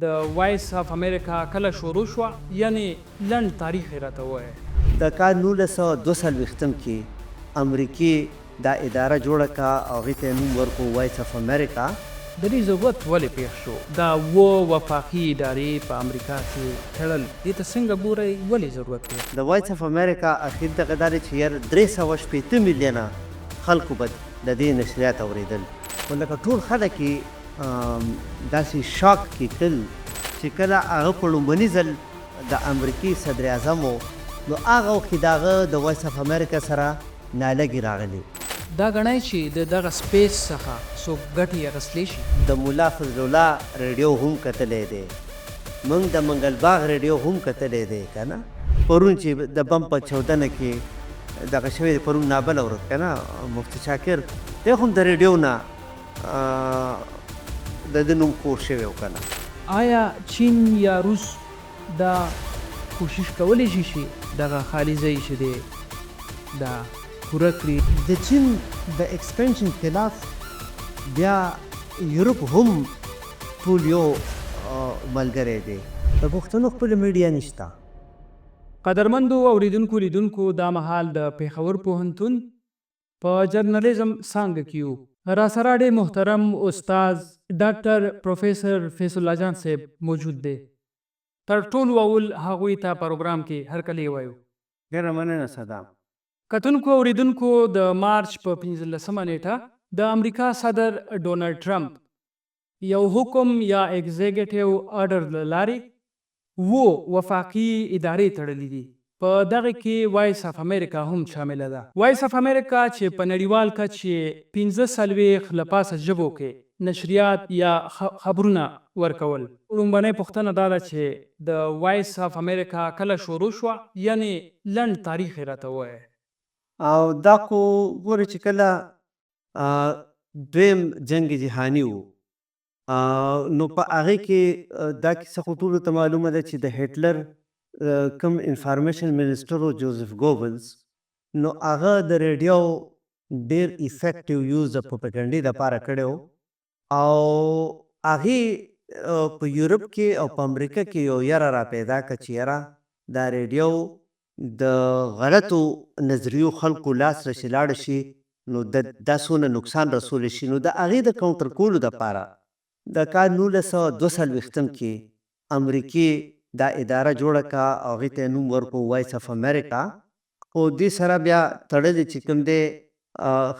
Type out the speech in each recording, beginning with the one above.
د وایس اف امریکا کله شروع شوه، یعنی لنډ تاریخ یې راته ووایه. د کال 1942 کې امریکې دا اداره جوړه کړه او هغې ته یې نوم ورکړو وایس اف امریکا. د دې ضرورت ولې پېښ شو؟ دا وفاقي ادارې په امریکا کې تړل، دې ته څنګه ګورئ؟ ولې ضرورت دی؟ د وایس اف امریکا اخر دغه دا دی چې یار 360 میلیونه خلکو به د دې نشریات اورېدل. خو لکه ټول خلک یې داسې شاک کې تل چې کله هغه په لومبني ځل د امریکې صدر اعظم و، نو هغه وخت کې د هغه د وایس اف امریکا سره نالګې راغلي. دا ګڼئ چې د دغه سپیس څخه څوک ګټې اخیستلی شي. د ملا فضل الله ریډیو هم کتلی دی، موږ د منګل باغ ریډیو هم کتلی دی که نه. پرون چې د بم په چودنه کې دغه شوی دی، پرون نابله ورځ که نه، مفتی شاکر دی هم د ریډیو نه د ده نوم خور شوی و که نه. آیا چین یا روس دا کوشش کولی شي چې دغه خالي ځای چې دی دا پوره کړي؟ د چین د ایکسپنشن خلاف بیا یورپ هم ټول یو ملګری دی. د پښتنو خپله میډیا نشته. قدرمندو اوریدونکو لیدونکو، دا مهال د پېښور پوهنتون په جرنالیزم څانګه کې یو. راسره ډېر محترم استاد ډاکټر پروفیسر فیض الله جان صاحب موجود دی. تر ټولو اول هغوی ته پروګرام کې هرکلی وایو. ډېره مننه صدام. کتونکو اوریدونکو، د مارچ په 15مه نیټه د امریکا صدر ډونالډ ټرمپ یو حکم یا ایگزیکټیو آرډر له لارې وفاقي ادارې تړلي دي. په دغه کې وایس اف امریکا هم شامله ده. وایس اف امریکا چې په نړیوال کچې 45 له پاسه ژبو کې نشریات یا خبرونه ورکول. لومبنۍ پوښتنه دا ده چې د وایس اف امریکا کله شروع شوه، یعنی لنډ تاریخ یې راته ووایه. او دا خو ګوره چې کله دویم جنگ جهاني و، نو په هغې کې دا کیسه خو ټولو ته معلومه ده چې د هټلر کوم انفارمیشن منسټر و جوزف ګوبلز، نو هغه د ریډیو ډېر افیکټیو یوز د پروپاګنډې دپاره کړی و. او هغې په یورپ کې او په امریکا کې یو یره را پیدا کړه چې یاره دا ریډیو د غلطو نظریو خلکو لاس راشي لاړه شي، نو دا څونه نقصان رسولی شي. نو د هغې د کاونټر کولو دپاره د کال 1942 کې امریکې دا اداره جوړه کړه او هغې ته یې نوم ورکړو وایس اف امریکا. خو دې سره بیا تړلې چې کوم دی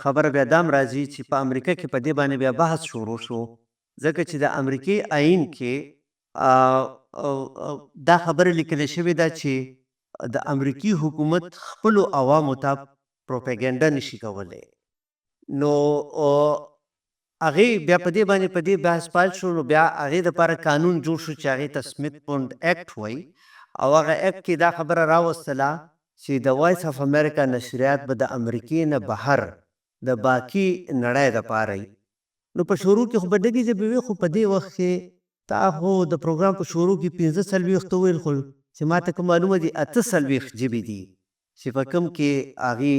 خبره بیا دا هم راځي چې په امریکا کې په دې باندې بیا بحث شروع شو، ځکه چې د امریکې آئین کې دا خبره لیکلی شوې ده چې د امریکي حکومت خپلو عوامو ته پروپاګنډه نشي کولی. نو هغې بیا په دې باندې په دې بحث پیل شو. نو بیا هغې دپاره قانون جوړ شو چې هغې ته سمیت پونډ ایکټ وایي، او هغه ایکټ کې دا خبره راوستله چې د وایس اف امریکا نشریات به د امریکې نه بهر د باقي نړۍ دپاره وي. نو په شروع کې خو به ډېرې ژبې وي، خو په دې وخت کې تا خو د پروګرام په شروع کې 45 وویل، خو چې ما ته کوم معلومه دي 48 ژبې دي چې په کوم کې هغې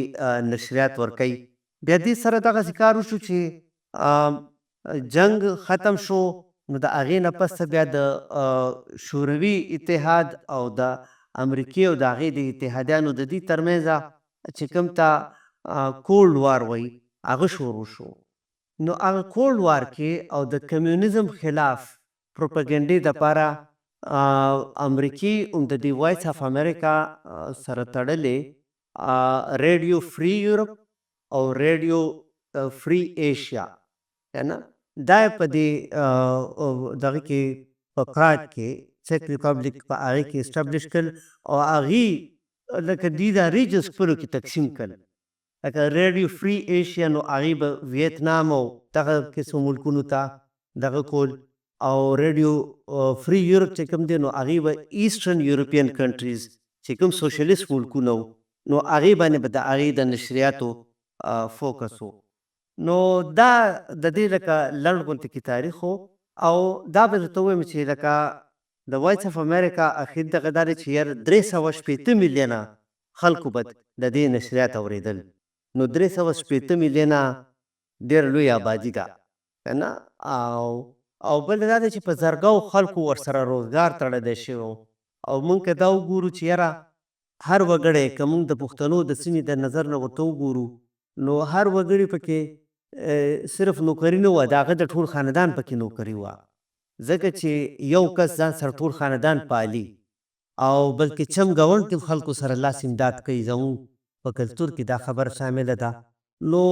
نشریات ورکوي. بیا دې سره دغسې کار وشو چې جنگ ختم شو. نو د هغې نه پس بیا د شوروي اتحاد او د امریکې او د هغې د اتحادیانو د دې ترمنځ چې کوم ته کولډ وار وایي هغه شروع شو. نو هغه کولډ وار کې او د کمیونیزم خلاف پروپاګنډې دپاره امریکې هم د دې وایس اف امریکا سره تړلې ریډیو فری یورپ او ریډیو فری ایشیا که نه، دا یې په دې دغه کې په پراګ کې چیک ریپبلیک په هغې کې اسټابلیش کړل، او هغې لکه دوی دا ریجنس خپلو کې تقسیم کړل. لکه ریډیو فری ایشیا، نو هغې به ویتنام او دغه قسمو ملکونو ته دغه کول، او ریډیو فری یورپ چې کوم دی نو هغې به ایسټرن یورپین کنټریز چې کوم سوشلیست ملکونه وو، نو هغې باندې به د هغې د نشریاتو فوکس و. نو دا د دې لکه لنډ غونته کې تاریخ و. او دا به درته ووایم چې لکه د وایس اف امریکا اخر دغه دا دی چې یار 360 میلیونه خلکو به د دې نشریات اورېدل. نو 360 میلیونه ډېره لویه آبادي ده که نه. او بل دا ده چې په زرګو خلکو ورسره روزګار تړلی شوی او موږ که دا وګورو چې یاره هر وګړی که موږ د پښتنو د سیمې د نظر نه ورته وګورو نو هر وګړي پکې صرف نوکري نه وه، د هغه د ټول خاندان پکې نوکري وه، ځکه چې یو کس ځان سره ټول خاندان پالي او بلکې چم ګاونډ کې خلکو سره لاس امداد کوي. زموږ په کلتور کې دا خبره شامله ده. نو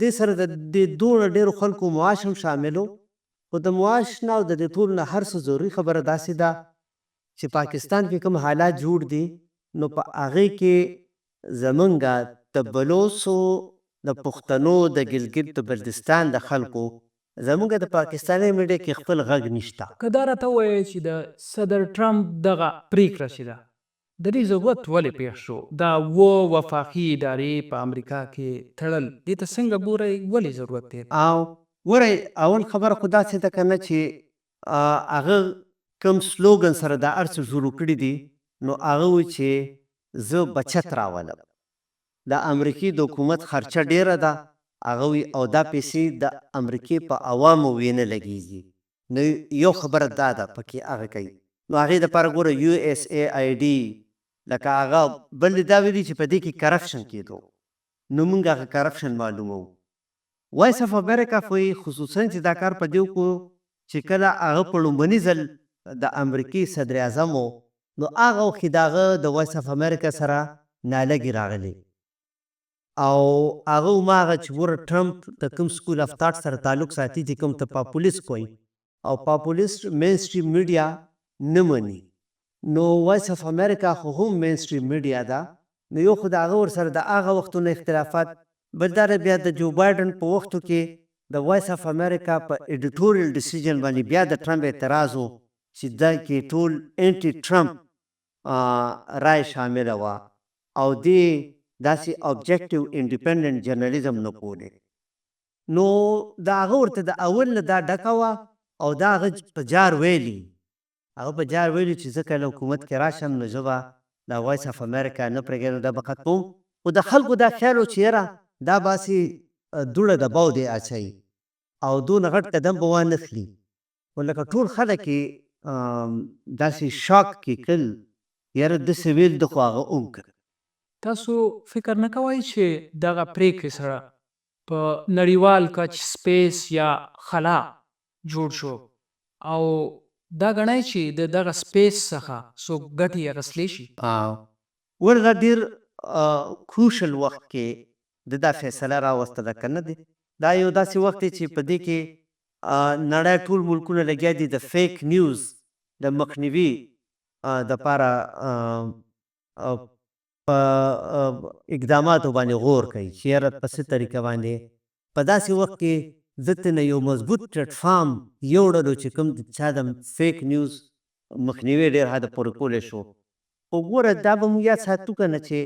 دې سره د دونه ډېرو خلکو معاش هم شامل و، خو د معاش نه او د دې ټول نه هر څه ضروري خبره داسې ده چې پاکستان کې کوم حالات جوړ دي نو په هغې کې زمونږ د بلوڅو د پښتنو د ګلګت د بلتستان د خلکو زمونږ د پاکستاني میډیا کې خپل غږ نشته. که دا راته ووایې چې د صدر ټرمپ دغه پریکړه چې ده د دې ضرورت ولې پیښ شو؟ دا وفاقي ادارې په امریکا کې تړل دې ته څنګه ګورئ؟ ولې ضرورت دی؟ او ګورئ اول خبره خو داسې ده که نه چې هغه کوم سلوګن سره دا هر څه شروع کړي دي نو هغه و چې زه بچت راولم، د امریکې د حکومت خرچه ډیره ده هغه وي او دا پیسې د امریکې په عوامو وینه لګیږي. نو یو خبره دا ده پکې هغه کوي نو هغې دپاره ګوره USAID لکه هغه بل دا ویلي چې په دې کې کرپشن کېدو نو موږ هغه کرپشن معلوموو. وایس اف امریکا وایي خصوصا چې دا کار په دې وکړو چې کله هغه په لومړني ځل د امریکې صدر اعظم و نو هغه وخت د هغه د وایس اف امریکا سره نالګې راغلې او هغه ما هغه چې ګوره ټرمپ د کوم سکول اف تاټ سره تعلق ساتي چې کوم ته پاپولیست کوي او پاپولیست مین سټریم میډیا نه مني نو وایس اف امریکا خو هم مین سټریم میډیا ده نو یو خو د هغه ورسره د هغه وختونو اختلافات، بل دا بیا د جو بایډن په وختو کې د وایس اف امریکا په ایډیټوریل ډیسیژن باندې بیا د ټرمپ اعتراض و چې دا کې ټول انټي ټرمپ رای شامله وه او دې داسې اوبجیکټیو انډیپینډنټ جرنالیزم نه کولې نو د هغه ورته د اول نه دا ډکه وه او دا هغه په جار ویلي چې زه که له حکومت کې راشم نو زه به د وایس اف امریکا نه پرېږدم دا به ختموم. خو د خلکو دا خیال و چې یاره دا باسې دوړه د باو دی اچوي او دونه غټ قدم به وانخلي خو لکه ټول خلک یې داسې شاک کې کړل یاره داسې ویل ده خو هغه هم کړ. تاسو فکر نه کوئ چې دغه پریکړې سره په نړیوال کچ سپیس یا خلا جوړ شو او دا ګڼئ چې د دغه سپیس څخه څوک ګټې اخیستلی شي؟ ولې دا ډېر کروشل وخت کې د دا فیصله راوستله که نه دی دا یو داسې وخت دی چې په دې کې نړۍ ټول ملکونه لګیا دي د فیک نیوز د مخنیوي دپاره په اقداماتو باندې غور کوي چې یاره په څه طریقه باندې په داسې وخت کې ځکه نه یو مضبوط پلیټفارم یوړلو چې کوم د چا د فیک نیوز مخنیوي ډېر حده پورې کولی شو. خو ګوره دا به موږ یاد ساتو که نه چې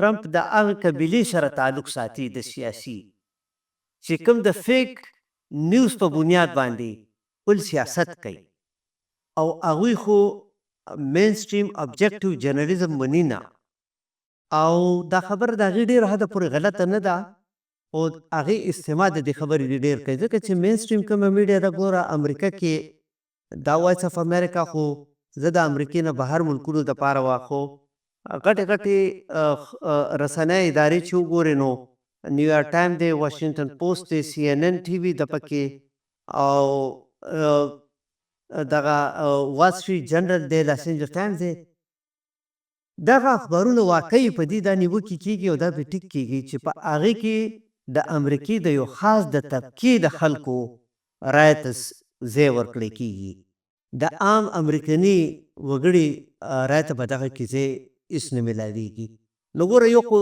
ټرمپ د هغه قبیلې سره تعلق ساتي د سیاسي چې کوم د فیک نیوز په بنیاد باندې خپل سیاست کوي او هغوی خو مین سټریم ابجیکټیو جرنالیزم مني نه او دا خبره د هغې ډېره حده پورې غلطه نه ده او هغې استعمال د دې خبرې ډېر کوي ځکه چې مین سټریم کومه میډیا ده ګوره امریکا کې دا وایس اف امریکا خو زه د امریکې نه بهر ملکونو دپاره وه خو غټې رسنۍ ادارې چې وګورې نو نیویارک ټایم دی، واشنګټن پوسټ دی، CNN TV د پکې او دغه وال سټریټ جنرل دی، لاس اینجلس ټایمز دی. دغه اخبارونه واقعي په دې دا نیوکې کېږي او دا پرې ټیک کېږي چې په هغې کې د امریکې د یو خاص د طبقې د خلکو رایې ته ځای ورکړی کېږي، د عام امریکني وګړي رایې ته په دغه کې ځای هېڅ نه میلاویږي. نو ګوره یو خو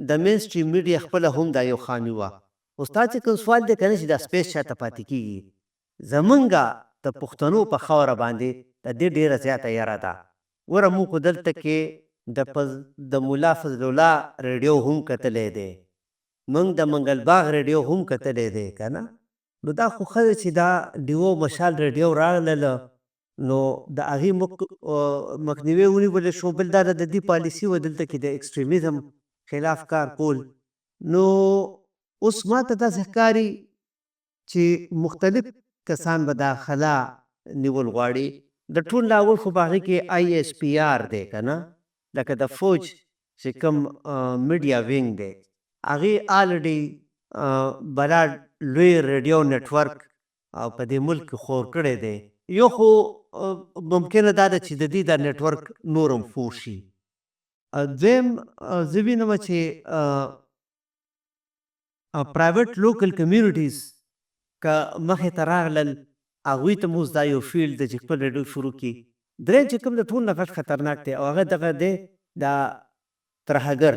د مین سټریم میډیا خپله هم دا یو خامي وه. خو ستا چې کوم سوال دی که نه چې دا سپیس چاته پاتې کېږي زمونږ د پښتنو په خاوره باندې د دې ډېره زیاته یره ده. ګوره موږ خو دلته کې د ملا فضل الله ریډیو هم کتلی دی، موږ د منګل باغ ریډیو هم کتلی دی که نه. نو دا خو ښه ده چې دا ډیو مشال ریډیو راغلله نو د هغې مخنیوی ونیولی شو. بل دا د دې پالیسي وه دلته کې د ایکسټریمیزم خلاف کار کول. نو اوس ما ته داسې ښکاري چې مختلف کسان به دا خلا نیول غواړي. د ټول لاول خو په هغې کې ISPR دی که نه، لکه د فوج چې کوم میډیا وینګ دی هغې آلریډي بلا لوی ریډیو نیټورک په دې ملک کې خور کړی دی. یو خو ممکنه دا ده چې د دې دا نیټورک نور هم خور شي. دویم زه وینم چې پرایویټ لوکل کمیونټیز که مخې ته راغلل هغوی ته اوس دا یو فیلډ دی چې خپل ریډیو شروع کړي. دریم چې کوم د ټول نه غټ خطرناک دی او هغه دغه دی دا ترهګر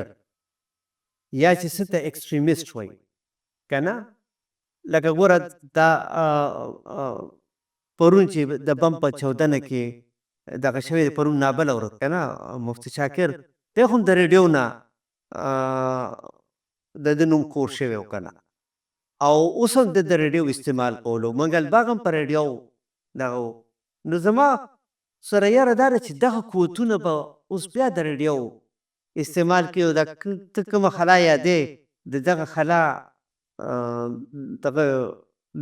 یا چې څه ته ایکسټریمیسټ وایي که نه. لکه ګوره دا پرون چې د بم په چودنه کې دغه شوی دی پرون نابله ورځ که نه مفتي شاکر دی خو هم د ریډیو نه د ده نوم کور شوی و که نه او اوس هم د ریډیو استعمال کولو منګل باغ هم په ریډیو دغه و. نو زما سره یاره دا ده چې دغه قوتونه به اوس بیا د ریډیو استعمال کوي او دا ته کومه خلا یادې د دغه خلا دغه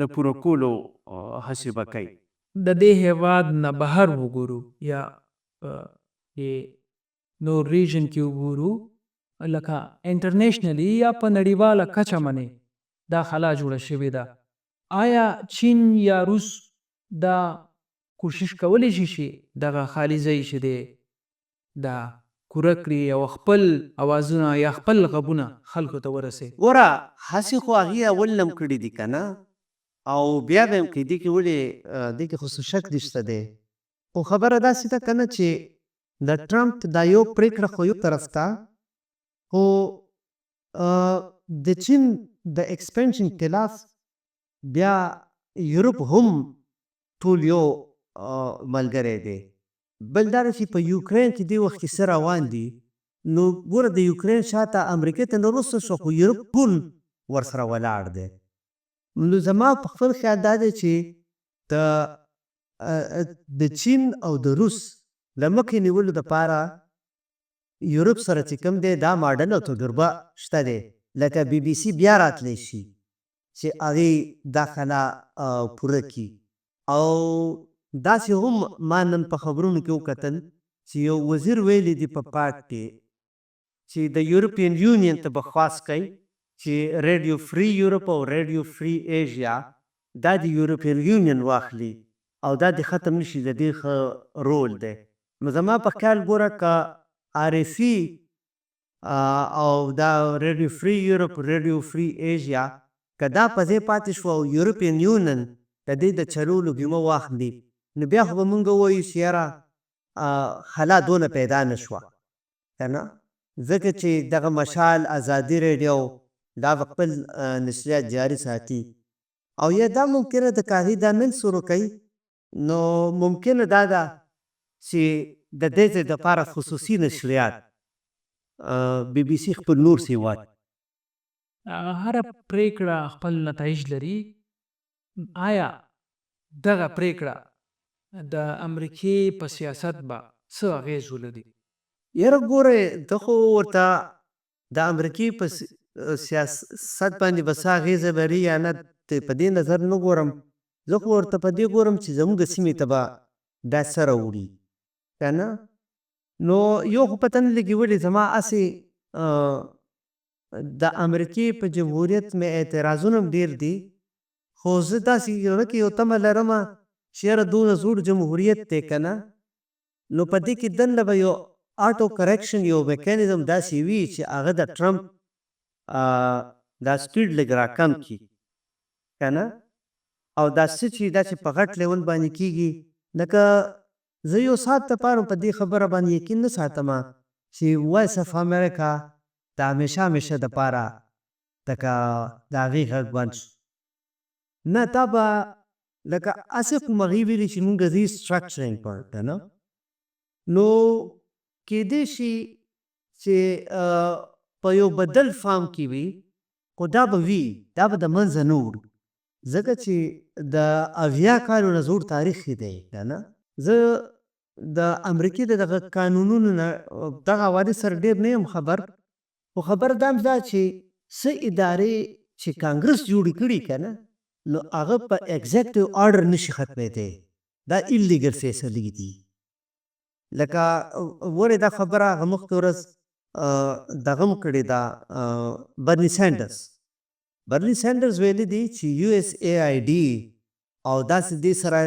د پوره کولو هڅې به کوي. د دې هیواد نه بهر وګورو یا نور ریجن کې وګورو لکه انټرنیشنلی یا په نړیواله کچه منې دا خلا جوړه شوې ده. آیا چین یا روس دا کوشش کولی شي چې دغه خالي ځای چې دی دا کوره کړي او خپل اوازونه یا خپل غږونه خلکو ته ورسوي؟ ګوره هسې خو هغې اول نه هم کړي دي که نه او بیا به هم کوي. دې کې ولې دې کې خو څه شک نشته دی. خو خبره داسې ده که نه چې د ټرمپ دا یو پرېکړه خو یو طرف ته خو د چین د ایکسپینشن خلاف بیا یورپ هم ټول یو ملګری دی. بل دا چې په یوکرین کې دې وخت کې څه روان دي نو ګوره د یوکرین شاته امریکې ته نه وروسته شو خو یورپ ټول ورسره ولاړ دی. نو زما په خپل خیال دا دی چې د چین او د روس د مخې نیولو دپاره یورپ سره چې کوم دی دا ماډل او تجربه شته دی. لکه BBC بیا راتلی شي چې هغې دا خلا پوره کړي. او داسې هم ما نن په خبرونو کې وکتل چې یو وزیر ویلی دی په پاک کې چې د یورپین یونین ته به خواست کوي چې ریډیو فری یورپ او ریډیو فری ایشیا دا د یورپین یونین واخلي او دا د ختم نشي. د دې ښه رول دی. نو زما په خیال ګوره که RFE او دا ریډیو فری یورپ ریډیو فری ایشیا که دا په ځای پاتې شو او یورپین یونین د دې د چلولو بیمه واخلي نو بیا خو به مونږ ووایو چې یاره خلا دونه پیدا نه شوه که نه. ځکه چې دغه مشال ازادي ریډیو دا به خپل نشریات جاري ساتي او یا دا ممکنه د کاغي دا نن شروع کوي نو ممکنه دا ده چې د دې ځای دپاره خصوصي نشریات BBC خپل نور سیوات هره پریکړه خپل نتایج لري. آیا دغه پریکړه د امریکې په سیاست به څه اغیز ولري؟ یاره ګوره ته خو ورته د امریکې په سیاست باندې به څه اغېزه لري یا نه په دې نظر نه ګورم. زه خو ورته په دې ګورم چې زموږ سیمې ته به دا څه راوړي که نه. نو یو خو پته نه لګي ولې زما هسې د امریکې په جمهوریت مې اعتراضونه هم ډېر دي خو زه داسې زړه کې یو تمه لرمه چې یاره دونه زوړ جمهوریت دی که نه نو په دې کې دننه به یو آټو کرکشن یو میکانیزم داسې وي چې هغه د ټرمپ دا سپیډ لږ راکم کړي که نه. او دا څه چې داسې په غټ لیول باندې کېږي لکه زه یو ساعت دپاره په دې خبره باندې یقین نه ساتمه چې وایس اف امریکا د همیشه دپاره لکه د هغې غږ بند شو. نه دا به لکه هسې کوم هغې ویلي چې مونږ ریسټرکچرینګ کړ که نه نو کیدای شي چې په یو بدل فارم کې وي خو دا به وي دا به د منځه نه وړي ځکه چې د 80 کالو نه زوړ تاریخ دی که نه. زه د امریکې د دغه قانونونو نه دغه حوالې سره ډېر نه یم خبر خو خبر دا هم دا چې څه ادارې چې کانګرس جوړې کړي که نه نو هغه په ایگزیکټیو آرډر نشي ختمېدی. دا ایلیګل فیصلې دي. لکه ولې دا خبره هغه مخکې ورځ دغه هم کړې ده برني سینډرز. برني سینډرز ویلي دي چې USAID او داسې دې سره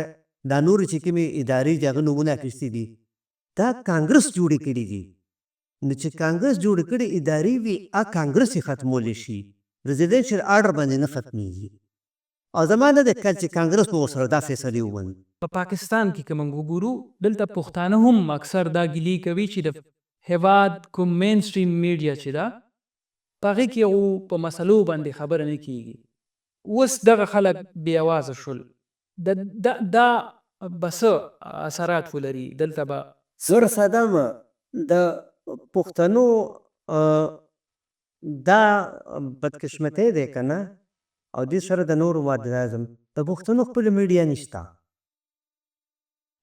دا نورې چې کومې ادارې دي هغه نومونه اخیستي دي دا کانګرس جوړې کړي دي. نو چې کانګرس جوړې کړي ادارې وي هغه کانګرس یې ختمولی شي، پرزیډنشل آرډر باندې نه ختمیږي. او زما نه دی خیال چې کانګرس به ورسره دا فیصلې ومني. په پاکستان کې که موږ وګورو دلته پښتانه هم اکثر دا ګیلې کوي چې د هیواد کوم مین سټریم میډیا چې ده په هغې کې هغو په مسلو باندې خبره نه کیږي. اوس دغه خلک بې اوازه شول، دا به څه اثرات ولري دلته به؟ زه ساده یم د پښتنو دا بدقسمتۍ دی که نه، او دې سره د نورو مادرازم د پښتنو خپله میډیا نشته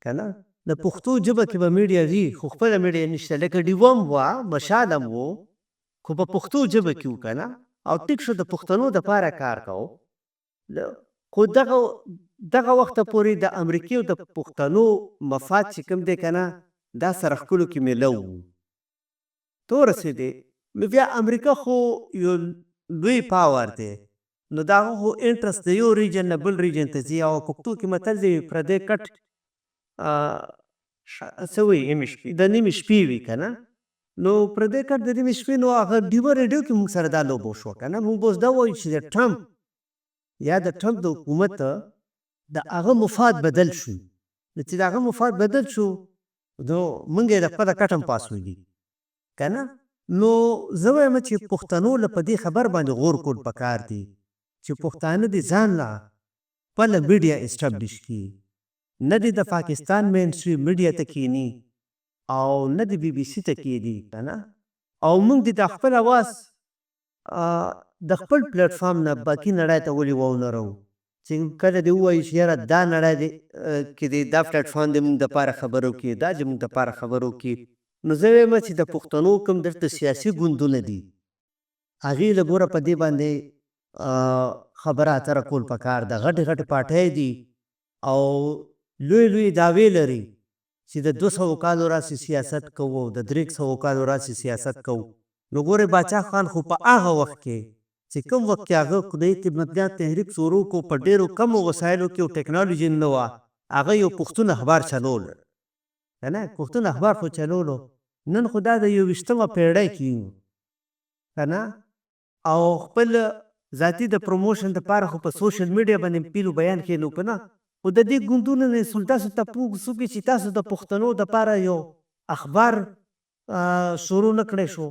که نه. د پښتو ژبه کې به میډیا وي خو خپله میډیا نشته. لکه ډیوه هم وه، مشال هم و، خو په پښتو ژبه کې و که نه. او ټیک شو د پښتنو دپاره کار کوو. خو دغه وخته پورې د امریکې او د پښتنو مفاد چې کوم دی که نه دا سره ښکلو کې میلو و. ته ورسېدې نو بیا امریکا خو یو لوی پاور دی، نو د هغه خو انټرسټ د یو ریجن نه بل ریجن ته ځي. او پښتو کې متل دی پردی کټ څه وایي د نیمې شپې وي که نه. نو پردی کټ د نیمې شپې نو هغه ډیوه ریډیو کې موږ سره دا لوبه وشوه که نه. موږ به اوس دا وایو چې د ټرمپ یا د ټرمپ د حکومت د هغه مفاد بدل شو. نو چې د هغه مفاد بدل شو نو موږ یې د خپله کټ هم پاسوي که نه. نو زه وایم چې پښتنو له په دې خبر باندې غور کول پکار دي چې پښتانه دې ځان له خپله میډیا اسټابلیش کړي، نه دې د پاکستان مین سټریم میډیا ته کښېني او نه د BBC ته کښېني که نه. او موږ دې د خپل اواز د خپل پلیټفارم نه باقي نړۍ ته ولې وونرو چې کله دې ووایي چې یاره دا نړۍ کې دې دا پلیټفارم دې موږ دپاره خبرو کې، دا چې موږ دپاره خبرو کې. نو زه وایم چې د پښتنو کوم دلته سیاسي ګوندونه دي هغې له ګوره په دې باندې خبره اتره کول پکار ده. غټې غټې پارټۍ دي او لوی لوی دعوې لري چې د 200 کالو راسې سیاست کوو، د 300 کالو راسې سیاست کوو. نو ګورې باچا خان خو په هغه وخت کې چې کوم وخت کې هغه خدای خدمتګار تحریک شروع کو په ډېرو کمو وسایلو کې او ټکنالوژي نه وه، هغه یو پښتون اخبار چلول که نه. پښتون اخبار خو چلولو. نن خو دا د 21مه پېړۍ کې یو که نه. او خپل ذاتي د پروموشن دپاره خو په سوشل میډیا باندې پیلو بیان کښېنو که نه. خو د دې ګوندونو نه تاسو تپوس وکړي چې تاسو د پښتنو دپاره یو اخبار شروع نه کړی شو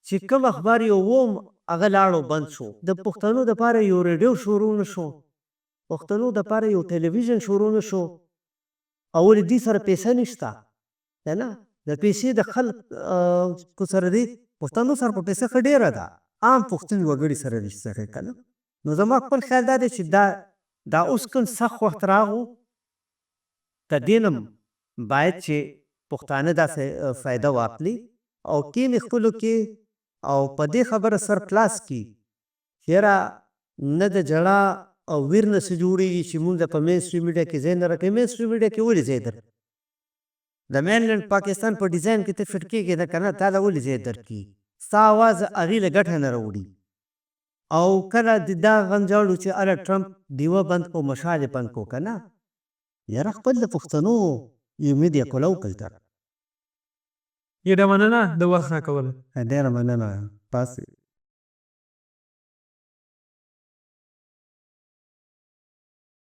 چې کوم اخبار یو وم هغه لاړو بند شو. د پښتنو دپاره یو ریډیو شروع نه شو، پښتنو دپاره یو ټلویزیون شروع نه شو. او ولې دې سره پیسه نشته که نه. د پیسې د خلکو سره دې پښتنو سره په پیسه ښه ډېره ده، عام پښتون وګړي سره نشته که نه. نو زما خپل خیال دا دی چې دا اوس کوم سخت وخت راغو د دې نه باید چې پښتانه داسې فایده واخلي او کښېني خپلو کې او په دې خبره سر خلاص کړي چې یاره نه د جړا او ویر نه څه جوړېږي چې مونږ په مین سټریم میډیا کې ځای نه راکوي. مین سټریم میډیا کې ولې ځای درکړي؟ د مینلینډ پاکستان په ډیزاین کې ته فټ کېږي نه که نه، تا له ولې ځای درکړي؟ ستا اواز هغې له ګټه نه راوړي. او کله دا غم جوړو چې اره ټرمپ ډیوه بند کو، مشال یې بند کو که نه. یاره خپل د پښتنو یو میډیا کولو کلتر. ډېره مننه د وخت راکولو. ډېره مننه. پاسې